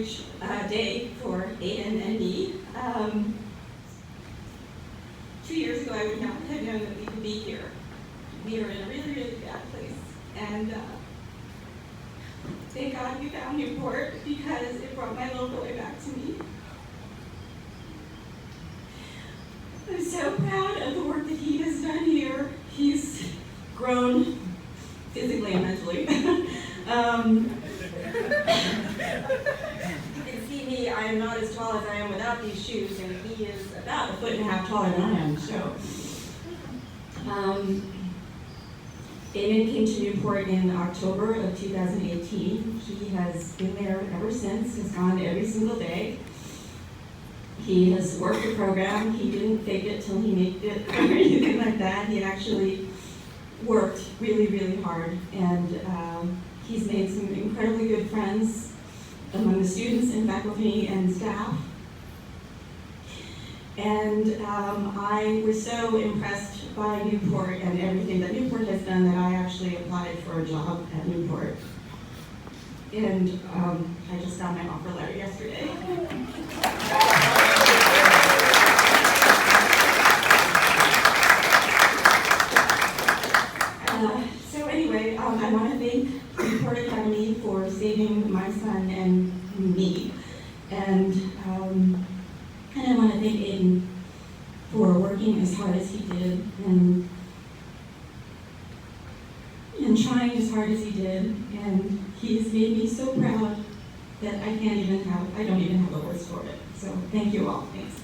huge day for Aidan and me. 2 years ago, I would not have known that we could be here. We are in a really, really bad place. And thank God we found Newport because it brought my little boy back to me. I'm so proud of the work that he has done here. He's grown physically and mentally. You can see me, I am not as tall as I am without these shoes, and he is about 1.5 feet taller than I am. So, Aidan came to Newport in October of 2018. He has been there ever since, has gone every single day. He has worked the program. He didn't fake it till he made it or anything like that. He actually worked really, really hard, and he's made some incredibly good friends among the students and faculty and staff. And I was so impressed by Newport and everything that Newport has done that I actually applied for a job at Newport. And I just got my offer letter yesterday. So anyway, I want to thank Newport Academy for saving my son and me. And I want to thank Aidan for working as hard as he did and trying as hard as he did. And he has made me so proud that I don't even have the words for it. So thank you all. Thanks.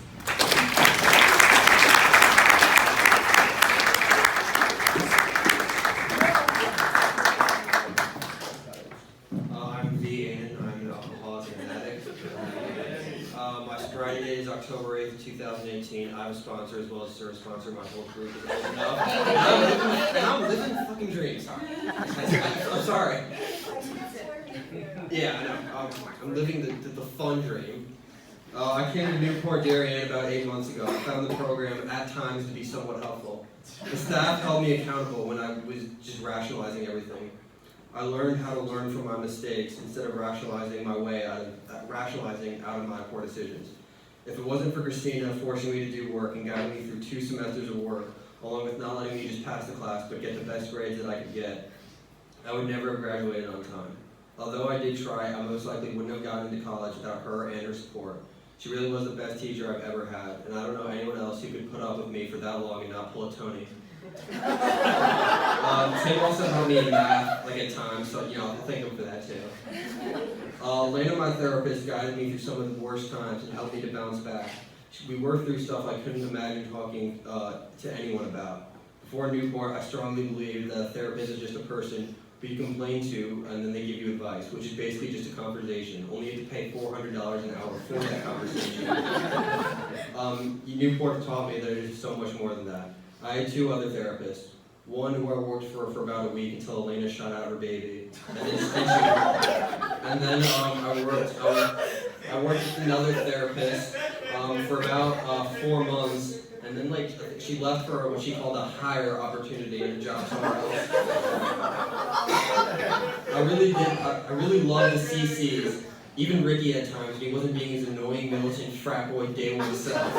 I'm Aidan. I'm an alcoholic and an addict. My sobriety date is October 8th, 2018. I'm a sponsor as well as a sponsor. My whole group is old enough. And I'm living fucking dreams. I'm sorry. Yeah, I know. I'm living the fun dream. I came to Newport, Darien about 8 months ago. I found the program at times to be somewhat helpful. The staff held me accountable when I was just rationalizing everything. I learned how to learn from my mistakes instead of rationalizing out of my poor decisions. If it wasn't for Christina forcing me to do work and guiding me through 2 semesters of work, along with not letting me just pass the class but get the best grades that I could get, I would never have graduated on time. Although I did try, I most likely wouldn't have gotten into college without her and her support. She really was the best teacher I've ever had, and I don't know anyone else who could put up with me for that long and not pull a Tony. Tim also helped me in math, like at times, so I'll thank him for that too. Lena, my therapist, guided me through some of the worst times and helped me to bounce back. We worked through stuff I couldn't imagine talking to anyone about. Before Newport, I strongly believed that a therapist is just a person who you complain to and then they give you advice, which is basically just a conversation. Only you have to pay $400 an hour for that conversation. Newport taught me that there's so much more than that. I had 2 other therapists. One who I worked for about a week until Elena shot out her baby. And then I worked with another therapist for about 4 months. And then she left for what she called a higher opportunity and a job somewhere else. I really loved the CCs. Even Ricky at times, when he wasn't being his annoying militant frat boy day one self.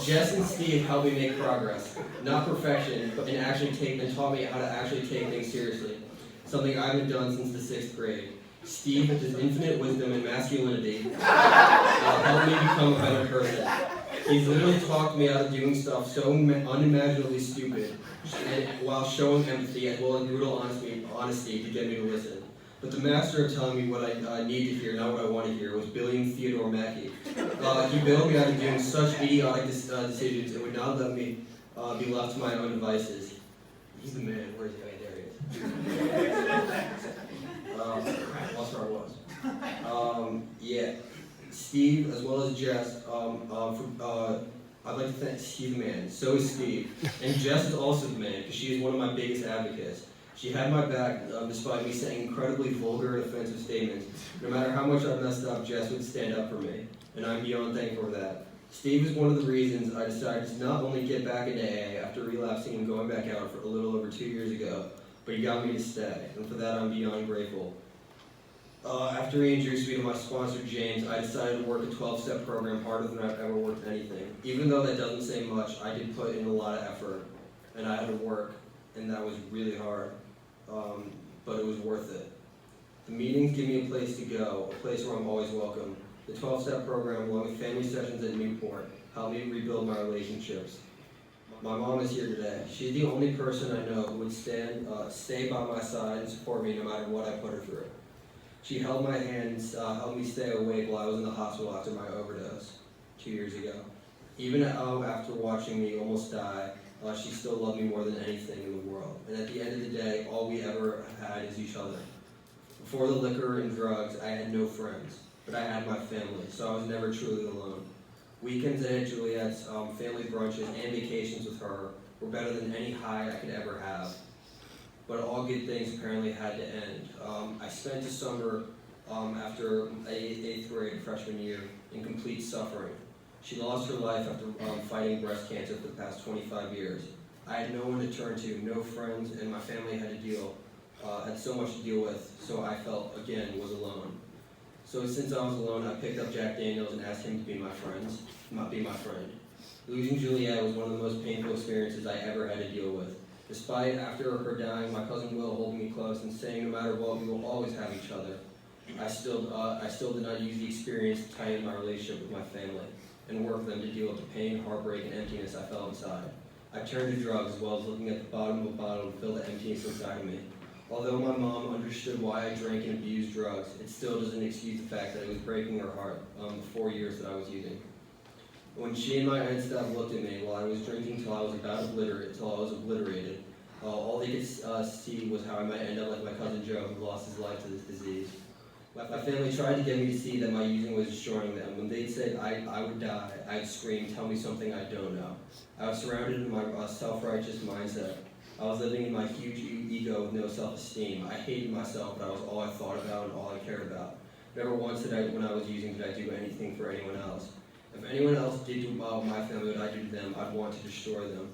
Jess and Steve helped me make progress. Not perfection, but and taught me how to actually take things seriously. Something I haven't done since the 6th grade. Steve, with his infinite wisdom and masculinity, helped me become a better person. He's literally talked me out of doing stuff so unimaginably stupid, while showing empathy as well as brutal honesty to get me to listen. But the master of telling me what I need to hear, not what I want to hear, was Billy Theodore Mackey. He bailed me out of doing such idiotic decisions and would not let me be left to my own devices. He's the man. Where is he? Oh, there he is. Lost where I was. Yeah. Steve, as well as Jess, I'd like to thank Steve the man. So is Steve. And Jess is also the man, because she is one of my biggest advocates. She had my back despite me saying incredibly vulgar and offensive statements. No matter how much I messed up, Jess would stand up for me, and I'm beyond thankful for that. Steve is one of the reasons I decided to not only get back into AA after relapsing and going back out for a little over 2 years ago, but he got me to stay, and for that I'm beyond grateful. After he introduced me to my sponsor, James, I decided to work a 12-step program harder than I've ever worked anything. Even though that doesn't say much, I did put in a lot of effort, and I had to work, and that was really hard, but it was worth it. The meetings give me a place to go, a place where I'm always welcome. The 12-step program, along with family sessions at Newport, helped me rebuild my relationships. My mom is here today. She's the only person I know who would stay by my side and support me no matter what I put her through. She held my hand and helped me stay awake while I was in the hospital after my overdose 2 years ago. Even after watching me almost die, she still loved me more than anything in the world. And at the end of the day, all we ever had is each other. Before the liquor and drugs, I had no friends, but I had my family, so I was never truly alone. Weekends at Aunt Juliet's, family brunches, and vacations with her were better than any high I could ever have. But all good things apparently had to end. I spent the summer after 8th grade, freshman year, in complete suffering. She lost her life after fighting breast cancer for the past 25 years. I had no one to turn to, no friends, and my family had so much to deal with, so I felt, again, was alone. So since I was alone, I picked up Jack Daniels and asked him to be my friend. Losing Juliet was one of the most painful experiences I ever had to deal with. Despite after her dying, my cousin Will holding me close and saying no matter what, we will always have each other, I still did not use the experience to tighten my relationship with my family and work with them to deal with the pain, heartbreak, and emptiness I felt inside. I turned to drugs as well as looking at the bottom of a bottle to fill the emptiness inside of me. Although my mom understood why I drank and abused drugs, it still doesn't excuse the fact that it was breaking her heart the 4 years that I was using. When she and my aunt Steph looked at me while I was drinking till I was obliterated, all they could see was how I might end up like my cousin Joe, who lost his life to this disease. My family tried to get me to see that my using was destroying them. When they said I would die, I'd scream, "Tell me something I don't know." I was surrounded in my self-righteous mindset. I was living in my huge ego with no self-esteem. I hated myself, but that was all I thought about and all I cared about. Never once when I was using, did I do anything for anyone else. If anyone else did to my family what I do to them, I'd want to destroy them.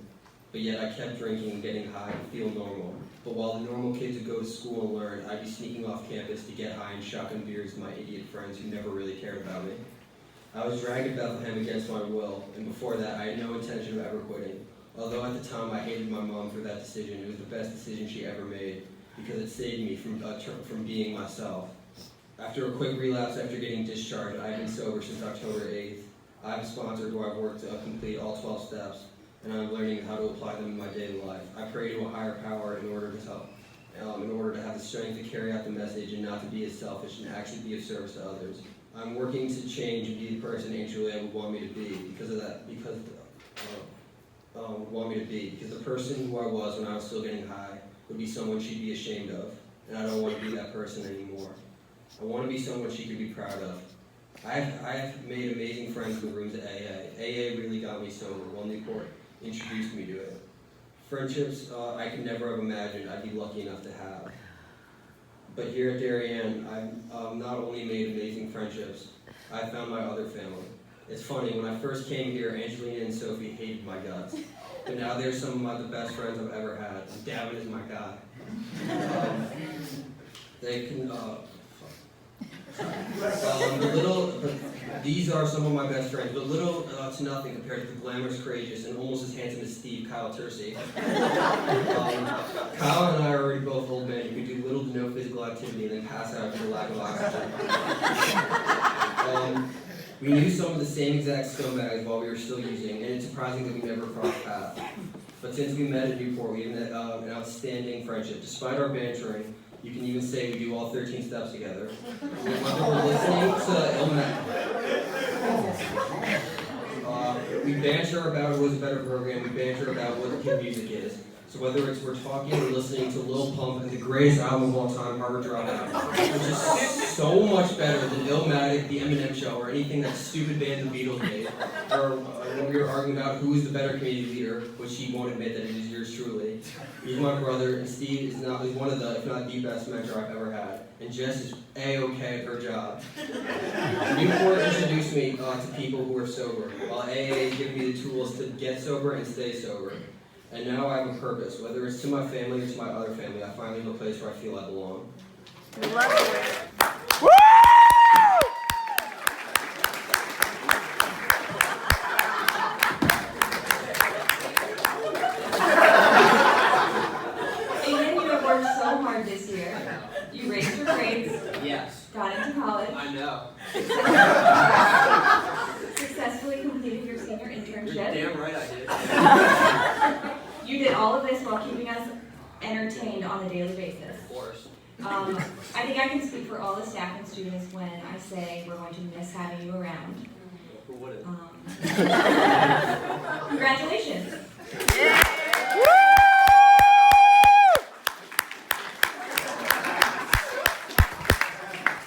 But yet I kept drinking and getting high to feel normal. But while the normal kids would go to school and learn, I'd be sneaking off campus to get high and shotgun beers with my idiot friends who never really cared about me. I was dragged to Bethlehem against my will, and before that, I had no intention of ever quitting. Although at the time I hated my mom for that decision, it was the best decision she ever made because it saved me from being myself. After a quick relapse after getting discharged, I've been sober since October 8th. I have a sponsor who I've worked to complete all 12 steps, and I'm learning how to apply them in my daily life. I pray to a higher power in order to have the strength to carry out the message and not to be as selfish and actually be of service to others. I'm working to change and be the person Aunt Juliet would want me to be because the person who I was when I was still getting high would be someone she'd be ashamed of, and I don't want to be that person anymore. I want to be someone she could be proud of. I have made amazing friends in the rooms at AA. AA really got me sober while Newport introduced me to it. Friendships I could never have imagined I'd be lucky enough to have. But here at Darien, I've not only made amazing friendships, I found my other family. It's funny, when I first came here, Angelina and Sophie hated my guts. But now they're some of the best friends I've ever had. And Davin is my guy. These are some of my best friends, but little to nothing compared to the glamorous, courageous, and almost as handsome as Steve, Kyle Tersey. Kyle and I are already both old men who can do little to no physical activity and then pass out due to lack of oxygen. We knew some of the same exact scumbags while we were still using, and it's surprising that we never crossed paths. But since we met at Newport, we have an outstanding friendship. Despite our bantering, you can even say we do all 13 steps together. Whether we're listening to we banter about what's a better program, we banter about what the kid music is. So whether we're talking or listening to Lil Pump and the greatest album of all time, Harvard Dropout, which is so much better than Illmatic, The Eminem Show, or anything that stupid band the Beatles made, or when we were arguing about who is the better community leader, which he won't admit that it is yours truly. He's my brother, and Steve is one of the, if not the best mentor I've ever had, and Jess is A-okay at her job. Newport introduced me to people who are sober, while AA gave me the tools to get sober and stay sober. And now I have a purpose, whether it's to my family or to my other family. I finally have a place where I feel I belong. grades, Yes, got into college, I know. successfully completed your senior You're internship. damn right I did. You did all of this while keeping us entertained on a daily basis. Of course. I think I can speak for all the staff and students when I say we're going to miss having you around. Who wouldn't? Congratulations.